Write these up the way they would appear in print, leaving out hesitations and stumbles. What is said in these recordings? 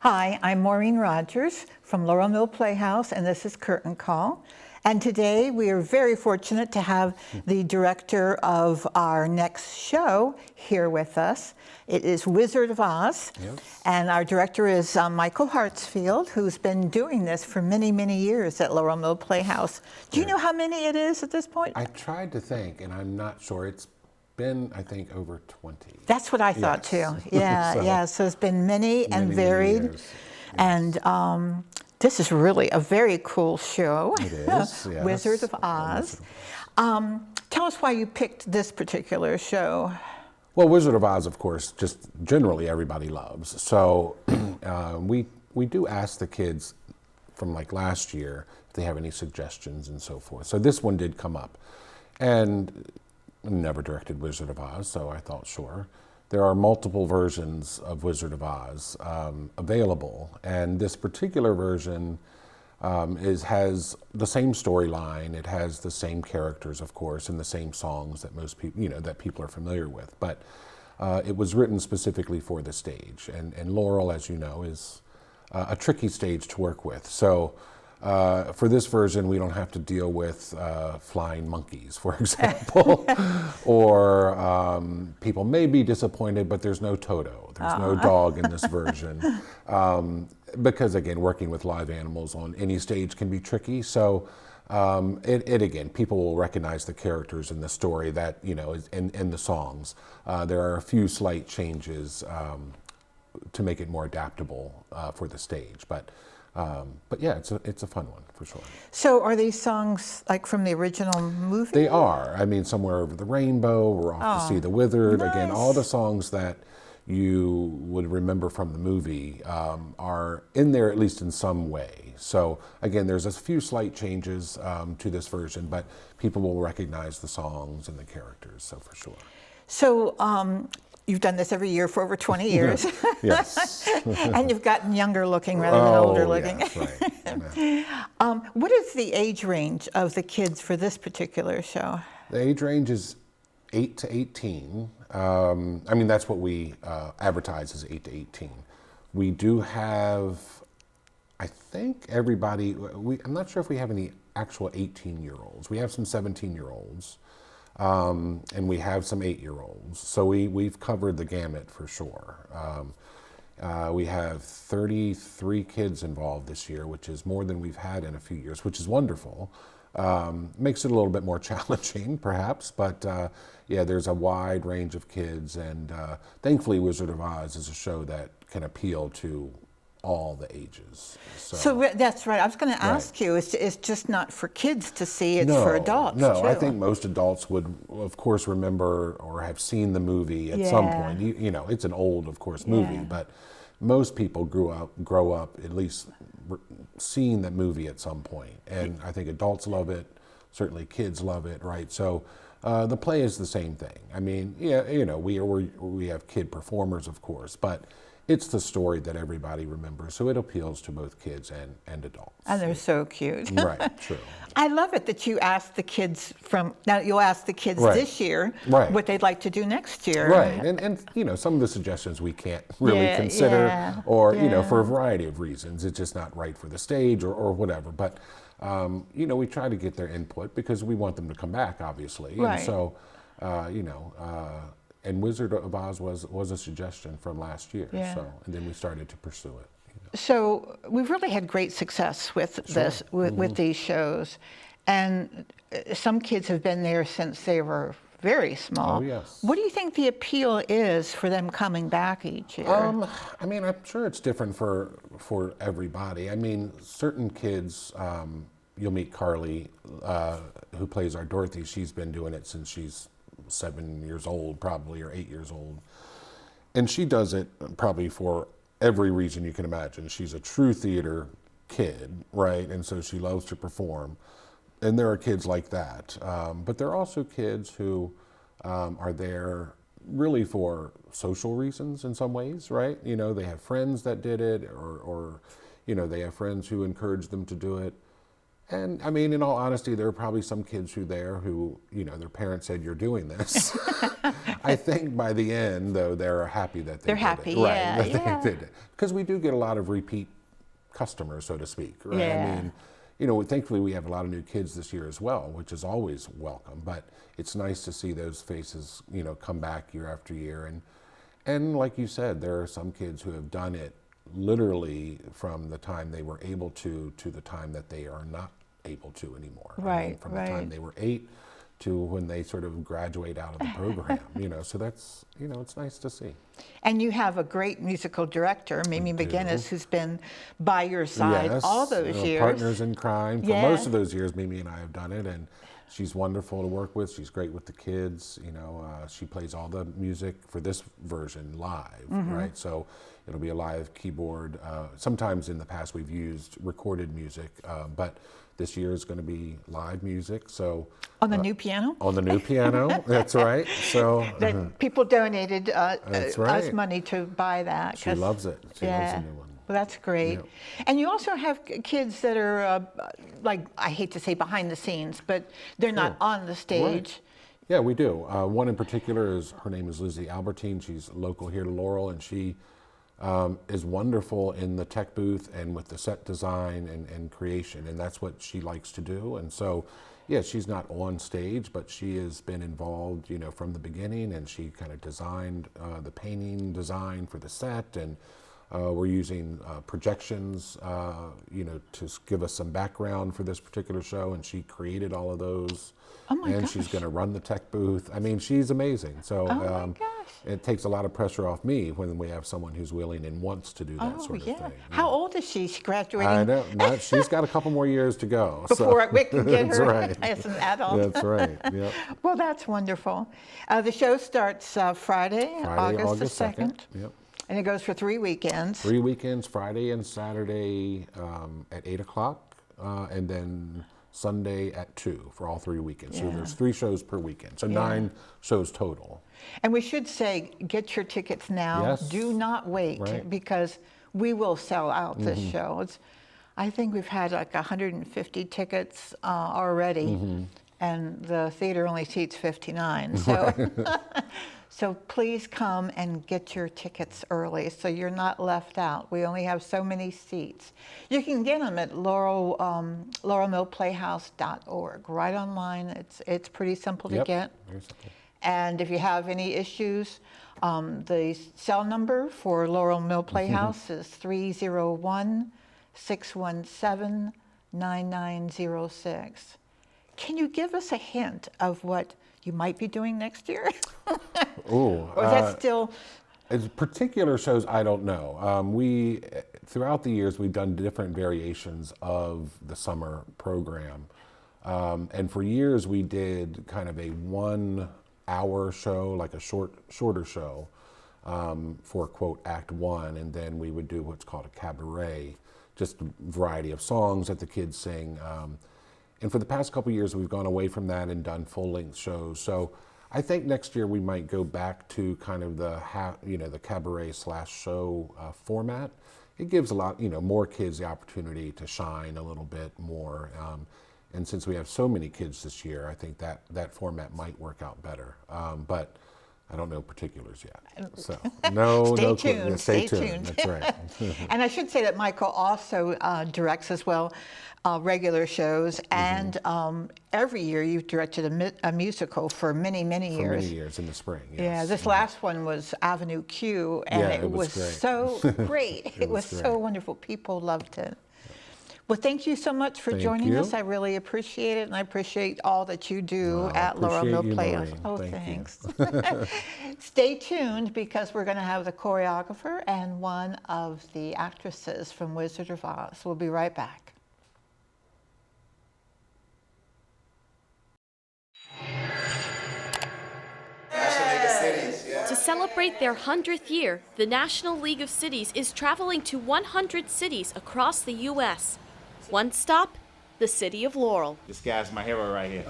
Hi, I'm Maureen Rogers from Laurel Mill Playhouse, and this is Curtain Call. And today we are very fortunate to have the director of our next show here with us. It is Wizard of Oz, and our director is Michael Hartsfield, who's been doing this for many, many years at Laurel Mill Playhouse. Do you know how many it is at this point? I tried to think, and I'm not sure. It's been, I think, over 20. That's what I thought too. Yeah, so it's been many and varied. Years. And this is really a very cool show. It is, yes. Wizard of Oz. Tell us why you picked this particular show. Well, Wizard of Oz, of course, just generally everybody loves. So we do ask the kids from like last year if they have any suggestions and so forth. So this one did come up. And I never directed Wizard of Oz, so I thought, sure. There are multiple versions of Wizard of Oz available, and this particular version has the same storyline. It has the same characters, of course, and the same songs that most people, that people are familiar with. But it was written specifically for the stage, and Laurel, as you know, is a tricky stage to work with. So for this version, we don't have to deal with flying monkeys, for example, or people may be disappointed, but there's no Toto, there's no dog in this version, because again, working with live animals on any stage can be tricky. So again, people will recognize the characters in the story that in the songs. There are a few slight changes to make it more adaptable for the stage, but yeah, it's a fun one for sure. So are these songs like from the original movie? They are. I mean, Somewhere Over the Rainbow, We're Off to See the Wizard. Nice. Again, all the songs that you would remember from the movie are in there at least in some way. So again, there's a few slight changes to this version, but people will recognize the songs and the characters, so for sure. So you've done this every year for over 20 years. Yes. And you've gotten younger looking rather than older looking. Yes, right. What is the age range of the kids for this particular show? The age range is 8 to 18. I mean, that's what we advertise as 8 to 18. We do have, I think everybody, I'm not sure if we have any actual 18-year-olds. We have some 17-year-olds. And we have some 8-year-olds. So we've covered the gamut for sure. We have 33 kids involved this year, which is more than we've had in a few years, which is wonderful. Makes it a little bit more challenging, perhaps, but yeah, there's a wide range of kids, and thankfully Wizard of Oz is a show that can appeal to all the ages. So that's right. I was going to ask you, it's just not for kids to see, it's for adults too. I think most adults would, of course, remember or have seen the movie at some point. It's an old, of course, movie, but most people grow up at least seeing that movie at some point. And I think adults love it, certainly kids love it, right? So the play is the same thing. I mean, we have kid performers, of course, but it's the story that everybody remembers, so it appeals to both kids and adults. And they're so cute. Right, true. I love it that you asked the kids now you'll ask the kids this year what they'd like to do next year. Right, and some of the suggestions we can't really consider, or for a variety of reasons. It's just not right for the stage or whatever. But we try to get their input because we want them to come back, obviously. Right. And so, and Wizard of Oz was a suggestion from last year, and then we started to pursue it. So we've really had great success with this, with these shows, and some kids have been there since they were very small. Oh, yes. What do you think the appeal is for them coming back each year? I mean, I'm sure it's different for everybody. I mean, certain kids, you'll meet Carly, who plays our Dorothy. She's been doing it since she's 7 years old, probably, or 8 years old. And she does it probably for every reason you can imagine. She's a true theater kid, right? And so she loves to perform. And there are kids like that. But there are also kids who are there really for social reasons in some ways, right? They have friends that did it, or they have friends who encourage them to do it. And I mean, in all honesty, there are probably some kids who, you know, their parents said, "You're doing this." I think by the end, though, they're happy that they're did happy, it. yeah, Right, yeah. they did it. Because we do get a lot of repeat customers, so to speak, right? Yeah. I mean, you know, thankfully we have a lot of new kids this year as well, which is always welcome. But it's nice to see those faces, you know, come back year after year. And like you said, there are some kids who have done it literally from the time they were able to the time that they are not able to anymore. I mean, Right, from the time they were 8 to when they sort of graduate out of the program, you know, so that's, you know, it's nice to see. And you have a great musical director, Mimi McGinniss, who's been by your side Yes, all those years. Partners in crime. For Yeah. most of those years, Mimi and I have done it, and she's wonderful to work with. She's great with the kids. You know, she plays all the music for this version live, right? So it'll be a live keyboard. Sometimes in the past we've used recorded music, but this year is going to be live music. So On the new piano? on the new piano, that's right. So That people donated That's us right. money to buy that. she 'cause- loves it. She loves yeah. the new one. Well, that's great. Yep. And you also have kids that are, like, I hate to say behind the scenes, but they're not on the stage. Yeah, we do. One in particular her name is Lizzie Albertine. She's local here to Laurel, and she is wonderful in the tech booth and with the set design and creation, and that's what she likes to do. And so, yeah, she's not on stage, but she has been involved, you know, from the beginning, and she kind of designed the painting design for the set, and we're using projections, you know, to give us some background for this particular show, and she created all of those. Oh my and gosh. she's going to run the tech booth. I mean, she's amazing. So Oh my gosh. it takes a lot of pressure off me when we have someone who's willing and wants to do that Oh, sort of yeah. thing. How old is she? She's graduating I know. She's got a couple more years to go. before so. we can get That's her right. as an adult. That's right. Yep. Well, that's wonderful. The show starts Friday, August the 2nd. Yep. And it goes for 3 weekends. 3 weekends, Friday and Saturday at 8 o'clock, and then Sunday at 2 for all 3 weekends. So Yeah. there's 3 shows per weekend. So 9 shows total. And we should say, get your tickets now. Yes. Do not wait, Right. because we will sell out this show. I think we've had like 150 tickets already, and the theater only seats 59. So, so please come and get your tickets early so you're not left out. We only have so many seats. You can get them at laurelmillplayhouse.org, right online. It's pretty simple to Yep. get. Very simple. And if you have any issues, the cell number for Laurel Mill Playhouse is 301-617-9906. Can you give us a hint of what you might be doing next year? Ooh, Or is that still, as particular shows, I don't know. We, throughout the years, we've done different variations of the summer program. And for years, we did kind of a 1 hour show, like a shorter show for, quote, Act 1. And then we would do what's called a cabaret, just a variety of songs that the kids sing. And for the past couple of years, we've gone away from that and done full-length shows. So I think next year we might go back to kind of the the cabaret/show format. It gives a lot, more kids the opportunity to shine a little bit more. And since we have so many kids this year, I think that format might work out better. But I don't know particulars yet. So no, Stay no tuned, clue. stay Stay tuned. tuned. That's right. and I should say that Michael also directs as well regular shows, and every year you've directed a musical for many, many For years. many years in the spring. Yes. Yeah, this last one was Avenue Q, and Yeah, it it was was great. so great. It was was so great. wonderful. People loved it. Well, thank you so much for Thank joining you. us. I really appreciate it, and I appreciate all that you do Well, at Laurel Mill appreciate you, Playhouse. Maureen. Oh, Thank thanks. Stay tuned, because we're going to have the choreographer and one of the actresses from Wizard of Oz. We'll be right back. To celebrate their 100th year, the National League of Cities is traveling to 100 cities across the U.S. One stop, the city of Laurel. This guy's my hero right here.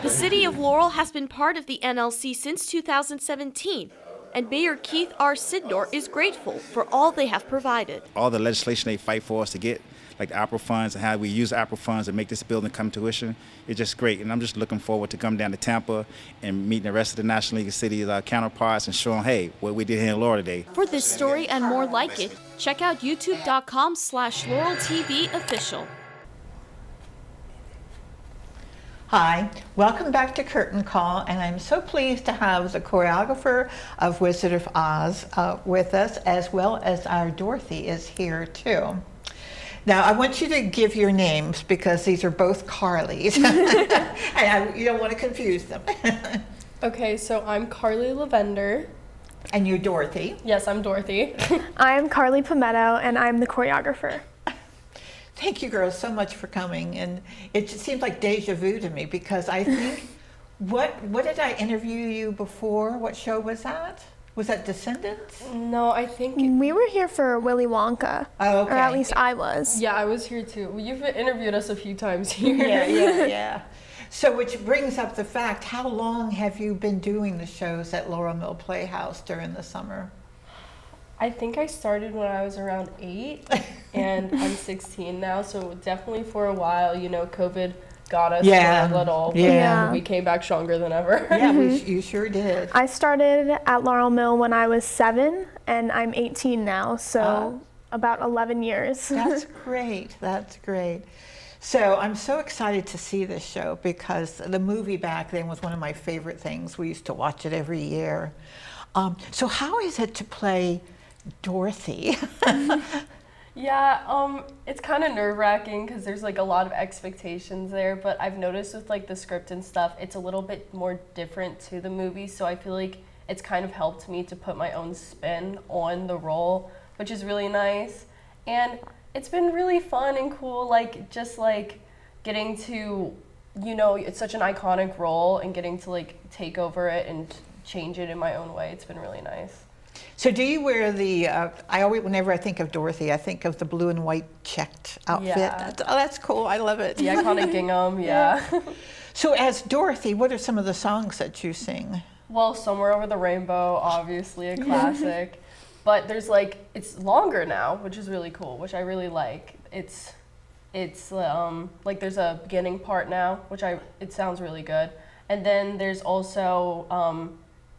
The city of Laurel has been part of the NLC since 2017, and Mayor Keith R. Sidnor is grateful for all they have provided. All the legislation they fight for us to get, like the APRA funds and how we use APRA funds to make this building come to fruition. It's just great, and I'm just looking forward to coming down to Tampa and meeting the rest of the National League of Cities counterparts and showing, hey, what we did here in Laurel today. For this story and more like it, check out youtube.com/LaurelTVOfficial. Hi, welcome back to Curtain Call, and I'm so pleased to have the choreographer of Wizard of Oz with us, as well as our Dorothy is here too. Now, I want you to give your names because these are both Carlys, and you don't want to confuse them. Okay, so I'm Carly Lavender. And you're Dorothy. Yes, I'm Dorothy. I'm Carly Palmetto, and I'm the choreographer. Thank you girls so much for coming, and it just seems like deja vu to me because I think, what did I interview you before? What show was that? Was that Descendants? No, I think... We were here for Willy Wonka. Oh, okay. Or at least I was. Yeah, I was here too. You've interviewed us a few times here. Yeah. So which brings up the fact, how long have you been doing the shows at Laurel Mill Playhouse during the summer? I think I started when I was around 8, and I'm 16 now, so definitely for a while, you know, COVID got us for a little, but we came back stronger than ever. Yeah, you sure did. I started at Laurel Mill when I was 7, and I'm 18 now, so about 11 years. That's great. That's great. So I'm so excited to see this show because the movie back then was one of my favorite things. We used to watch it every year. So how is it to play Dorothy? Yeah, it's kind of nerve-wracking because there's like a lot of expectations there, but I've noticed with like the script and stuff, it's a little bit more different to the movie, so I feel like it's kind of helped me to put my own spin on the role, which is really nice. And it's been really fun and cool, like just like getting to, you know, it's such an iconic role and getting to like take over it and change it in my own way. It's been really nice. So do you wear the, I always, whenever I think of Dorothy, I think of the blue and white checked outfit. Yeah. That's cool, I love it. The iconic gingham, yeah. So as Dorothy, what are some of the songs that you sing? Well, Somewhere Over the Rainbow, obviously a classic. But there's like, it's longer now, which is really cool, which I really like. It's like there's a beginning part now, which it sounds really good. And then there's also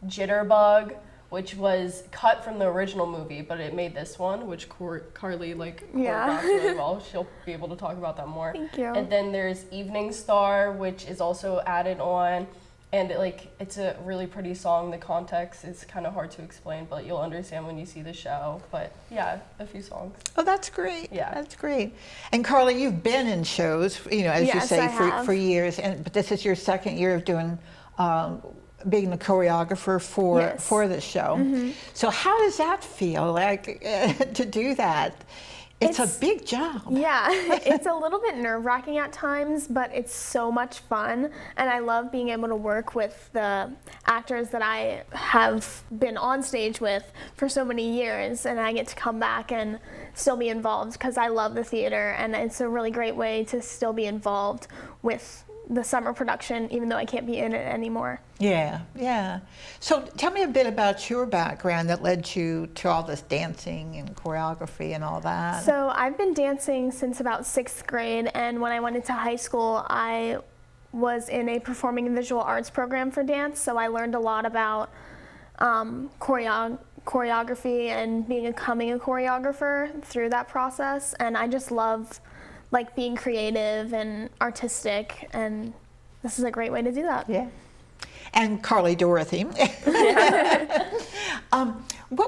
Jitterbug, which was cut from the original movie, but it made this one, which Carly choreographed really well. She'll be able to talk about that more. Thank you. And then there's Evening Star, which is also added on. And it's a really pretty song. The context is kind of hard to explain, but you'll understand when you see the show. But yeah, a few songs. Oh, that's great. Yeah. That's great. And Carly, you've been in shows, you know, as you Yes, say, I have. for years, but this is your second year of doing, being the choreographer for this show. Mm-hmm. So how does that feel, like, to do that? It's a big job. Yeah, it's a little bit nerve-wracking at times, but it's so much fun, and I love being able to work with the actors that I have been on stage with for so many years, and I get to come back and still be involved because I love the theater, and it's a really great way to still be involved with the summer production, even though I can't be in it anymore. Yeah. So tell me a bit about your background that led you to all this dancing and choreography and all that. So I've been dancing since about 6th grade, and when I went into high school, I was in a performing and visual arts program for dance, so I learned a lot about choreography and becoming a choreographer through that process, and I just love being creative and artistic, and this is a great way to do that. Yeah. And Carly, Dorothy. What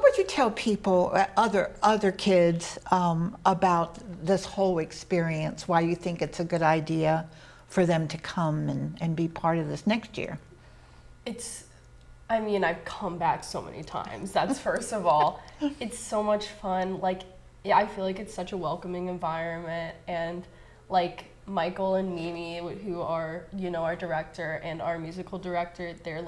would you tell people, other kids, about this whole experience? Why you think it's a good idea for them to come and be part of this next year? I've come back so many times. That's first of all. It's so much fun. I feel like it's such a welcoming environment, and Michael and Mimi, who are, our director and our musical director, they're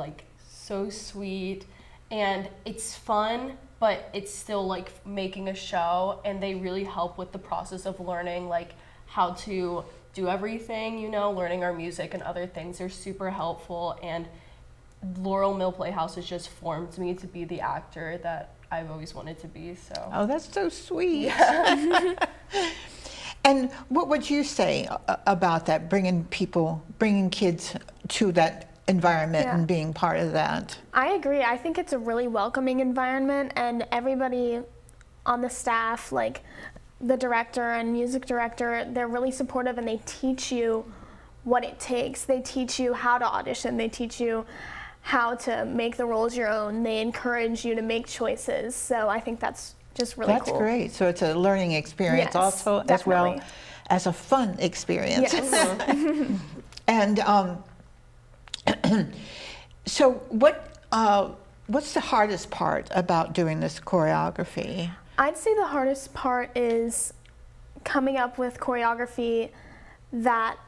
so sweet, and it's fun, but it's still making a show, and they really help with the process of learning how to do everything, learning our music and other things. They're super helpful, and Laurel Mill Playhouse has just formed me to be the actor that I've always wanted to be. So. Oh, that's so sweet. Yeah. And what would you say about that, bringing kids to that environment Yeah. and being part of that? I agree. I think it's a really welcoming environment, and everybody on the staff, like the director and music director, they're really supportive, and they teach you what it takes. They teach you how to audition. They teach you how to make the roles your own. They encourage you to make choices. So I think that's just really That's cool. great. So it's a learning experience Yes, also, as well definitely. as a fun experience. Yes. And so what's the hardest part about doing this choreography? I'd say the hardest part is coming up with choreography that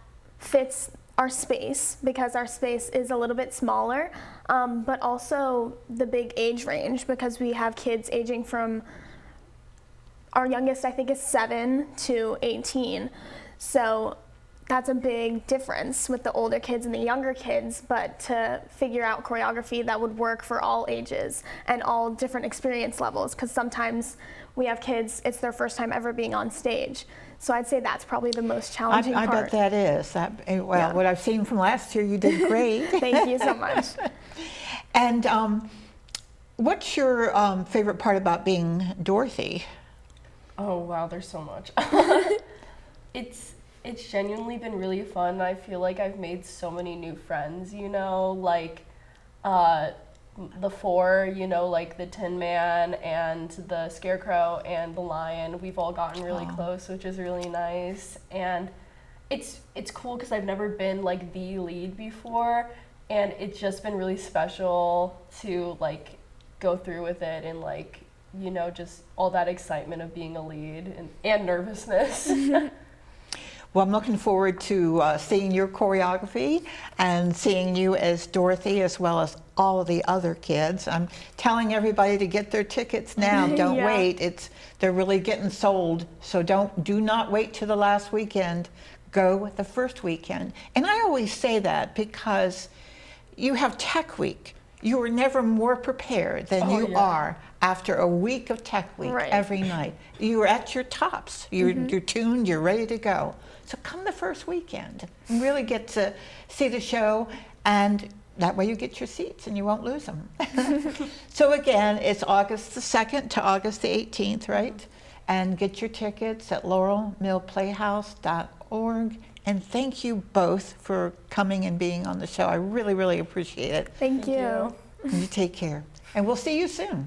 fits our space, because our space is a little bit smaller, but also the big age range, because we have kids aging from, our youngest I think is 7 to 18. So that's a big difference with the older kids and the younger kids, but to figure out choreography that would work for all ages and all different experience levels, because sometimes we have kids, it's their first time ever being on stage. So I'd say that's probably the most challenging I part. bet that is. Well, Yeah. what I've seen from last year, you did great. Thank you so much. And what's your favorite part about being Dorothy? Oh wow, there's so much. It's genuinely been really fun. I feel like I've made so many new friends, you know, like the four, you know, like the Tin Man and the Scarecrow and the Lion. We've all gotten really close, which is really nice. And it's cool because I've never been like the lead before, and it's just been really special to like go through with it, and like, you know, just all that excitement of being a lead and nervousness. Well, I'm looking forward to seeing your choreography and seeing you as Dorothy, as well as all of the other kids. I'm telling everybody to get their tickets now. Don't Yeah. wait. They're really getting sold. So do not wait till the last weekend. Go the first weekend. And I always say that because you have Tech Week. You are never more prepared than Oh, you yeah. are after a week of Tech Week Right. every night. You're at your tops. You're tuned. You're ready to go. So come the first weekend and really get to see the show, and that way you get your seats and you won't lose them. So again, it's August the 2nd to August the 18th, right? And get your tickets at laurelmillplayhouse.org. And thank you both for coming and being on the show. I really, really appreciate it. Thank you. You take care. And we'll see you soon.